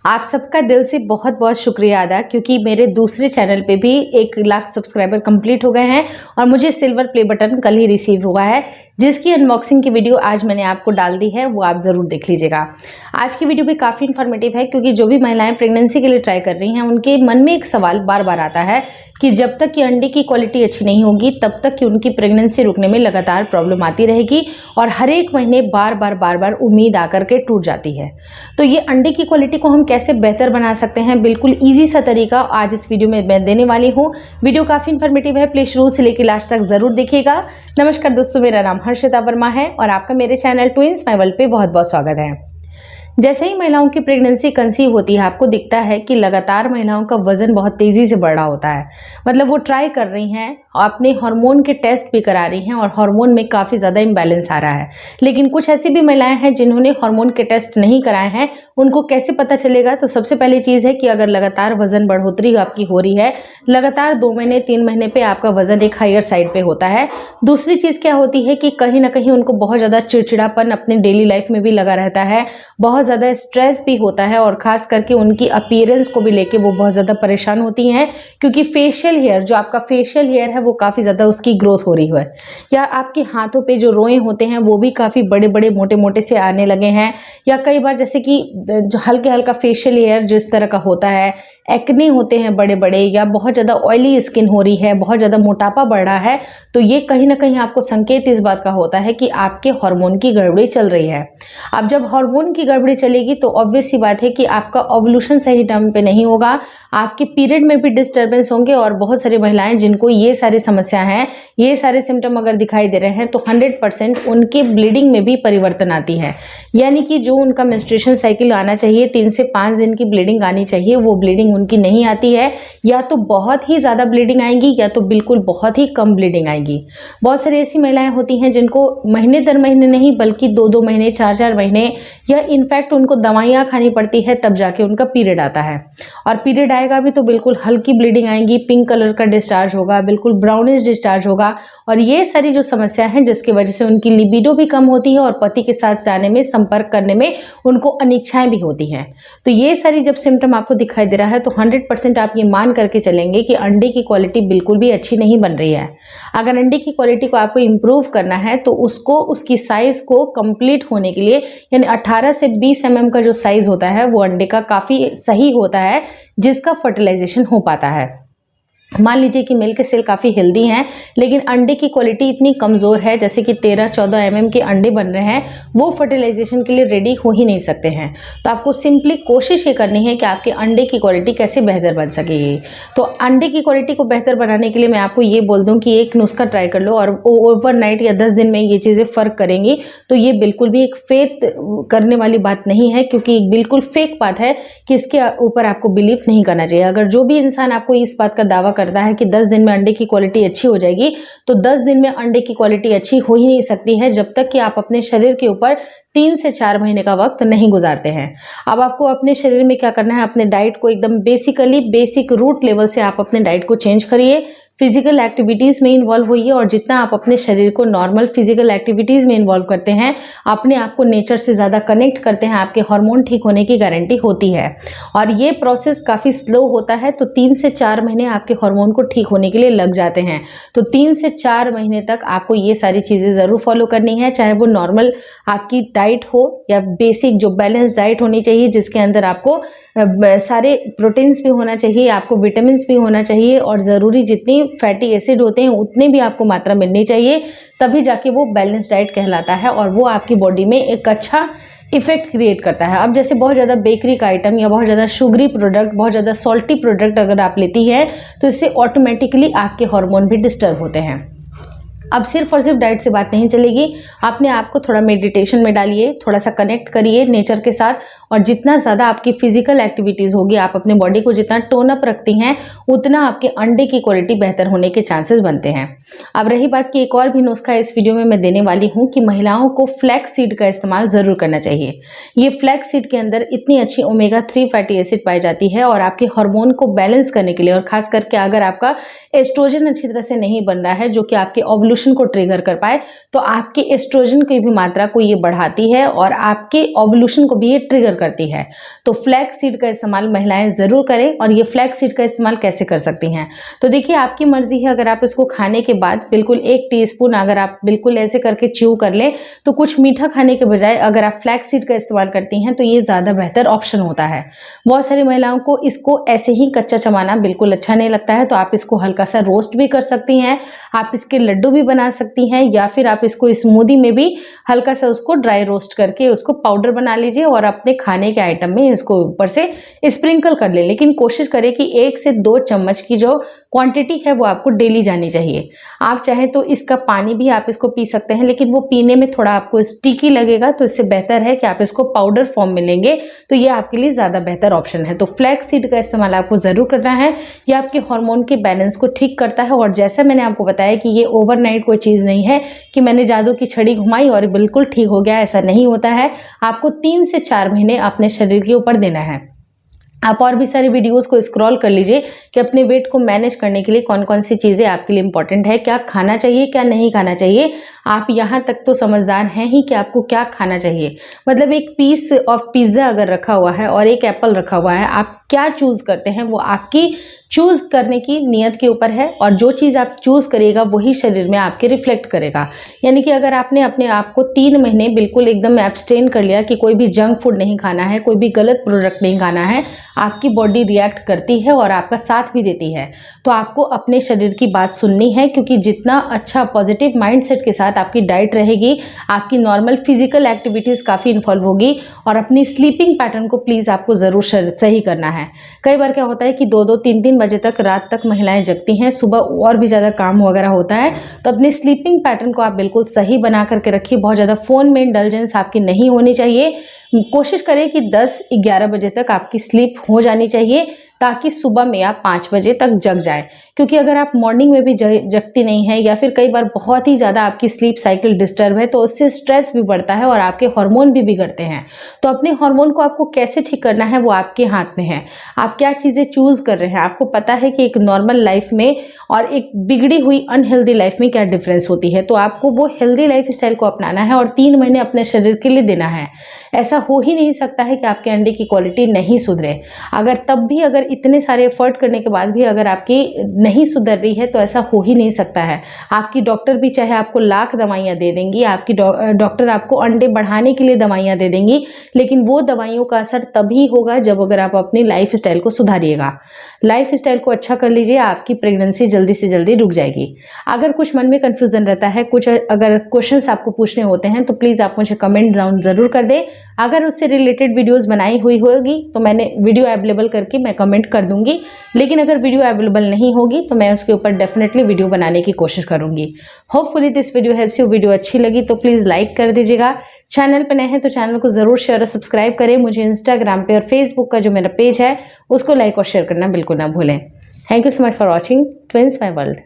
आप सबका दिल से बहुत बहुत शुक्रिया अदा, क्योंकि मेरे दूसरे चैनल पे भी 1 लाख सब्सक्राइबर कंप्लीट हो गए हैं और मुझे सिल्वर प्ले बटन कल ही रिसीव हुआ है, जिसकी अनबॉक्सिंग की वीडियो आज मैंने आपको डाल दी है, वो आप ज़रूर देख लीजिएगा। आज की वीडियो भी काफ़ी इन्फॉर्मेटिव है, क्योंकि जो भी महिलाएं प्रेगनेंसी के लिए ट्राई कर रही हैं उनके मन में एक सवाल बार बार आता है कि जब तक कि अंडे की क्वालिटी अच्छी नहीं होगी तब तक कि उनकी प्रेगनेंसी रुकने में लगातार प्रॉब्लम आती रहेगी और हर एक महीने बार बार उम्मीद आकर के टूट जाती है। तो ये अंडे की क्वालिटी को हम कैसे बेहतर बना सकते हैं, बिल्कुल ईजी सा तरीका आज इस वीडियो में मैं देने वाली हूँ। वीडियो काफ़ी इन्फॉर्मेटिव है, प्लीज शुरू से लेकर लास्ट तक जरूर देखिएगा। नमस्कार दोस्तों, मेरा नाम हर्षिता वर्मा है और आपका मेरे चैनल ट्विंस माय वर्ल्ड पे बहुत बहुत स्वागत है। जैसे ही महिलाओं की प्रेगनेंसी कंसीव होती है, आपको दिखता है कि लगातार महिलाओं का वजन बहुत तेजी से बढ़ रहा होता है। मतलब वो ट्राई कर रही हैं, अपने हार्मोन के टेस्ट भी करा रही हैं और हार्मोन में काफ़ी ज़्यादा इम्बैलेंस आ रहा है। लेकिन कुछ ऐसी भी महिलाएं हैं जिन्होंने हार्मोन के टेस्ट नहीं कराए हैं। उनको कैसे पता चलेगा? तो सबसे पहली चीज़ है कि अगर लगातार वजन बढ़ोतरी आपकी हो रही है, लगातार 2 महीने 3 महीने पे आपका वजन एक हायर साइड पे होता है। दूसरी चीज़ क्या होती है कि कहीं ना कहीं उनको बहुत ज़्यादा चिड़चिड़ापन अपने डेली लाइफ में भी लगा रहता है, बहुत ज़्यादा स्ट्रेस भी होता है और ख़ास करके उनकी अपीयरेंस को भी लेके वो बहुत ज़्यादा परेशान होती हैं, क्योंकि फेशियल हेयर, जो आपका फेशियल हेयर है वो काफ़ी ज़्यादा उसकी ग्रोथ हो रही है, या आपके हाथों पे जो रोए होते हैं वो भी काफ़ी बड़े बड़े मोटे मोटे से आने लगे हैं, या कई बार जैसे कि जो हल्के हल्का फेशियल हेयर जिस तरह का होता है, एक्ने होते हैं बड़े बड़े, या बहुत ज़्यादा ऑयली स्किन हो रही है, बहुत ज़्यादा मोटापा बढ़ रहा है, तो ये कहीं ना कहीं आपको संकेत इस बात का होता है कि आपके हार्मोन की गड़बड़ी चल रही है। अब जब हार्मोन की गड़बड़ी चलेगी तो ऑब्वियस सी बात है कि आपका ओवुलेशन सही टाइम पे नहीं होगा, आपके पीरियड में भी डिस्टर्बेंस होंगे। और बहुत सारी महिलाएं जिनको ये सारी समस्या हैं, ये सारे सिम्टम अगर दिखाई दे रहे हैं तो 100% उनके ब्लीडिंग में भी परिवर्तन आती है। यानी कि जो उनका मेंस्ट्रुएशन साइकिल आना चाहिए, 3 से 5 दिन की ब्लीडिंग आनी चाहिए, वो ब्लीडिंग उनकी नहीं आती है, या तो बहुत ही ज़्यादा ब्लीडिंग आएगी या तो बिल्कुल बहुत ही कम ब्लीडिंग आएगी। बहुत सारी ऐसी महिलाएं होती हैं जिनको महीने दर महीने नहीं बल्कि 2-2 महीने 4-4 महीने, या इनफैक्ट उनको दवाइयाँ खानी पड़ती है तब जाके उनका पीरियड आता है। और पीरियड आएगा भी तो बिल्कुल हल्की ब्लीडिंग आएगी, पिंक कलर का डिस्चार्ज होगा, बिल्कुल ब्राउनिश डिस्चार्ज होगा। और ये सारी जो समस्या है जिसकी वजह से उनकी लिबिडो भी कम होती है और पति के साथ जाने में, संपर्क करने में उनको अनिच्छाएं भी होती हैं। तो ये सारी जब सिम्टम आपको दिखाई दे रहा है तो 100% आप ये मान करके चलेंगे कि अंडे की क्वालिटी बिल्कुल भी अच्छी नहीं बन रही है। अगर अंडे की क्वालिटी को आपको इम्प्रूव करना है तो उसको, उसकी साइज को कंप्लीट होने के लिए, यानी 18 से 20 mm का जो साइज होता है वो अंडे का काफ़ी सही होता है, जिसका फर्टिलाइजेशन हो पाता है। मान लीजिए कि मेल के सेल काफ़ी हेल्दी हैं लेकिन अंडे की क्वालिटी इतनी कमज़ोर है, जैसे कि 13-14 mm के अंडे बन रहे हैं, वो फर्टिलाइजेशन के लिए रेडी हो ही नहीं सकते हैं। तो आपको सिंपली कोशिश ये करनी है कि आपके अंडे की क्वालिटी कैसे बेहतर बन सकेगी। तो अंडे की क्वालिटी को बेहतर बनाने के लिए मैं आपको ये बोल दूं कि एक नुस्खा ट्राई कर लो और ओवरनाइट या 10 दिन में ये चीज़ें फ़र्क करेंगी। तो ये बिल्कुल भी एक फेथ करने वाली बात नहीं है, क्योंकि बिल्कुल फेक बात है कि इसके ऊपर आपको बिलीव नहीं करना चाहिए। अगर जो भी इंसान आपको इस बात का दावा करता है कि 10 दिन में अंडे की क्वालिटी अच्छी हो जाएगी, तो 10 दिन में अंडे की क्वालिटी अच्छी हो ही नहीं सकती है जब तक कि आप अपने शरीर के ऊपर 3 से 4 महीने का वक्त नहीं गुजारते हैं। अब आपको अपने शरीर में क्या करना है, अपने डाइट को एकदम बेसिक रूट लेवल से आप अपने डाइट को चेंज करिए, फिजिकल एक्टिविटीज़ में इन्वॉल्व होइए, और जितना आप अपने शरीर को नॉर्मल फिजिकल एक्टिविटीज़ में इन्वॉल्व करते हैं, अपने आप को नेचर से ज़्यादा कनेक्ट करते हैं, आपके हार्मोन ठीक होने की गारंटी होती है। और ये प्रोसेस काफ़ी स्लो होता है, तो 3 से 4 महीने आपके हार्मोन को ठीक होने के लिए लग जाते हैं। तो 3 से 4 महीने तक आपको ये सारी चीज़ें ज़रूर फॉलो करनी है, चाहे वो नॉर्मल आपकी डाइट हो या बेसिक जो बैलेंस डाइट होनी चाहिए, जिसके अंदर आपको सारे प्रोटीन्स भी होना चाहिए, आपको विटामिन भी होना चाहिए, और ज़रूरी जितनी फैटी एसिड होते हैं उतनी भी आपको मात्रा मिलनी चाहिए, तभी जाके वो बैलेंस डाइट कहलाता है और वो आपकी बॉडी में एक अच्छा इफेक्ट क्रिएट करता है। अब जैसे बहुत ज़्यादा बेकरी का आइटम या बहुत ज़्यादा शुगरी प्रोडक्ट, बहुत ज़्यादा सॉल्टी प्रोडक्ट अगर आप लेती हैं तो इससे ऑटोमेटिकली आपके हार्मोन भी डिस्टर्ब होते हैं। अब सिर्फ और सिर्फ डाइट से बात नहीं चलेगी, अपने आप को थोड़ा मेडिटेशन में डालिए, थोड़ा सा कनेक्ट करिए नेचर के साथ, और जितना ज़्यादा आपकी फिजिकल एक्टिविटीज़ होगी, आप अपने बॉडी को जितना टोन अप रखती हैं, उतना आपके अंडे की क्वालिटी बेहतर होने के चांसेस बनते हैं। अब रही बात की एक और भी नुस्खा इस वीडियो में मैं देने वाली हूँ कि महिलाओं को फ्लैक्स सीड का इस्तेमाल ज़रूर करना चाहिए। ये फ्लैक्स सीड के अंदर इतनी अच्छी ओमेगा 3 फैटी एसिड पाई जाती है, और आपके हार्मोन को बैलेंस करने के लिए, और खास करके अगर आपका एस्ट्रोजन अच्छी तरह से नहीं बन रहा है जो कि आपके ओवुलेशन को ट्रिगर कर पाए, तो आपके एस्ट्रोजन की भी मात्रा को ये बढ़ाती है और आपके ओवुलेशन को भी ये ट्रिगर करती है। तो फ्लैक्स सीड का इस्तेमाल महिलाएं ज़रूर करें। और ये फ्लैक्स सीड का इस्तेमाल कैसे कर सकती हैं, तो देखिए आपकी मर्जी है। अगर आप इसको खाने के बाद बिल्कुल 1 टीस्पून अगर आप बिल्कुल ऐसे करके च्यू कर लें, तो कुछ मीठा खाने के बजाय अगर आप फ्लैक्स सीड का इस्तेमाल करती हैं तो ये ज़्यादा बेहतर ऑप्शन होता है। बहुत सारी महिलाओं को इसको ऐसे ही कच्चा चबाना बिल्कुल अच्छा नहीं लगता है, तो आप इसको हल्का सा रोस्ट भी कर सकती हैं, आप इसके लड्डू भी बना सकती हैं, या फिर आप इसको स्मूदी में भी हल्का सा उसको ड्राई रोस्ट करके उसको पाउडर बना लीजिए और अपने खाने के आइटम में इसको ऊपर से स्प्रिंकल कर ले। लेकिन कोशिश करें कि 1 से 2 चम्मच की जो क्वांटिटी है वो आपको डेली जानी चाहिए। आप चाहें तो इसका पानी भी आप इसको पी सकते हैं, लेकिन वो पीने में थोड़ा आपको स्टिकी लगेगा, तो इससे बेहतर है कि आप इसको पाउडर फॉर्म में लेंगे, तो ये आपके लिए ज़्यादा बेहतर ऑप्शन है। तो फ्लैक्स सीड का इस्तेमाल आपको ज़रूर करना है। ये आपके हार्मोन के बैलेंस को ठीक करता है। और जैसा मैंने आपको बताया कि ये ओवरनाइट कोई चीज़ नहीं है कि मैंने जादू की छड़ी घुमाई और बिल्कुल ठीक हो गया, ऐसा नहीं होता है। आपको 3 से 4 महीने अपने शरीर के ऊपर देना है। आप और भी सारी वीडियोस को स्क्रॉल कर लीजिए कि अपने वेट को मैनेज करने के लिए कौन कौन सी चीज़ें आपके लिए इंपॉर्टेंट है, क्या खाना चाहिए क्या नहीं खाना चाहिए। आप यहाँ तक तो समझदार हैं ही कि आपको क्या खाना चाहिए। मतलब एक पीस ऑफ पिज़्ज़ा अगर रखा हुआ है और एक एप्पल रखा हुआ है, आप क्या चूज़ करते हैं वो आपकी चूज़ करने की नीयत के ऊपर है। और जो चीज़ आप चूज़ करिएगा वही शरीर में आपके रिफ्लेक्ट करेगा। यानी कि अगर आपने अपने आप को 3 महीने बिल्कुल एकदम एब्सटेन कर लिया कि कोई भी जंक फूड नहीं खाना है, कोई भी गलत प्रोडक्ट नहीं खाना है, आपकी बॉडी रिएक्ट करती है और आपका साथ भी देती है। तो आपको अपने शरीर की बात सुननी है, क्योंकि जितना अच्छा पॉजिटिव माइंडसेट के साथ आपकी डाइट रहेगी, आपकी नॉर्मल फिजिकल एक्टिविटीज़ काफ़ी इन्वॉल्व होगी। और अपनी स्लीपिंग पैटर्न को प्लीज़ आपको ज़रूर सही करना है। कई बार क्या होता है कि 2-2, 3-3 बजे तक रात तक महिलाएं जगती हैं, सुबह और भी ज़्यादा काम वगैरह होता है। तो अपने स्लीपिंग पैटर्न को आप बिल्कुल सही बना करके रखिए। बहुत ज़्यादा फ़ोन में इंडल्जेंस आपकी नहीं होनी चाहिए। कोशिश करें कि 10-11 बजे तक आपकी स्लीप हो जानी चाहिए, ताकि सुबह में आप 5 बजे तक जग जाएं। क्योंकि अगर आप मॉर्निंग में भी जगती नहीं है, या फिर कई बार बहुत ही ज़्यादा आपकी स्लीप साइकिल डिस्टर्ब है, तो उससे स्ट्रेस भी बढ़ता है और आपके हार्मोन भी बिगड़ते हैं। तो अपने हार्मोन को आपको कैसे ठीक करना है वो आपके हाथ में है। आप क्या चीज़ें चूज़ कर रहे हैं। आपको पता है कि एक नॉर्मल लाइफ में और एक बिगड़ी हुई अनहेल्दी लाइफ में क्या डिफरेंस होती है। तो आपको वो हेल्दी लाइफ स्टाइल को अपनाना है और 3 महीने अपने शरीर के लिए देना है। ऐसा हो ही नहीं सकता है कि आपके अंडे की क्वालिटी नहीं सुधरे। अगर तब भी अगर इतने सारे एफर्ट करने के बाद भी अगर आपकी नहीं सुधर रही है, तो ऐसा हो ही नहीं सकता है। आपकी डॉक्टर भी चाहे आपको लाख दवाइयाँ दे देंगी, आपकी डॉक्टर आपको अंडे बढ़ाने के लिए दवाइयाँ दे देंगी, लेकिन वो दवाइयों का असर तभी होगा जब अगर आप अपनी लाइफ स्टाइल को सुधारिएगा। लाइफ स्टाइल को अच्छा कर लीजिए, आपकी प्रेगनेंसी जल्दी से जल्दी रुक जाएगी। अगर कुछ मन में कन्फ्यूजन रहता है, कुछ अगर क्वेश्चंस आपको पूछने होते हैं, तो प्लीज़ आप मुझे कमेंट डाउन ज़रूर कर दें। अगर उससे रिलेटेड वीडियोस बनाई हुई होगी तो मैंने वीडियो अवेलेबल करके मैं कमेंट कर दूंगी। लेकिन अगर वीडियो अवेलेबल नहीं होगी तो मैं उसके ऊपर डेफिनेटली वीडियो बनाने की कोशिश करूंगी। Hopefully this video helps you. Video अच्छी लगी तो प्लीज़ लाइक कर दीजिएगा। चैनल पर नए हैं तो चैनल को ज़रूर शेयर और सब्सक्राइब करें। मुझे इंस्टाग्राम पे और फेसबुक का जो मेरा पेज है उसको लाइक और शेयर करना बिल्कुल ना भूलें। Thank you so much for watching twins my world.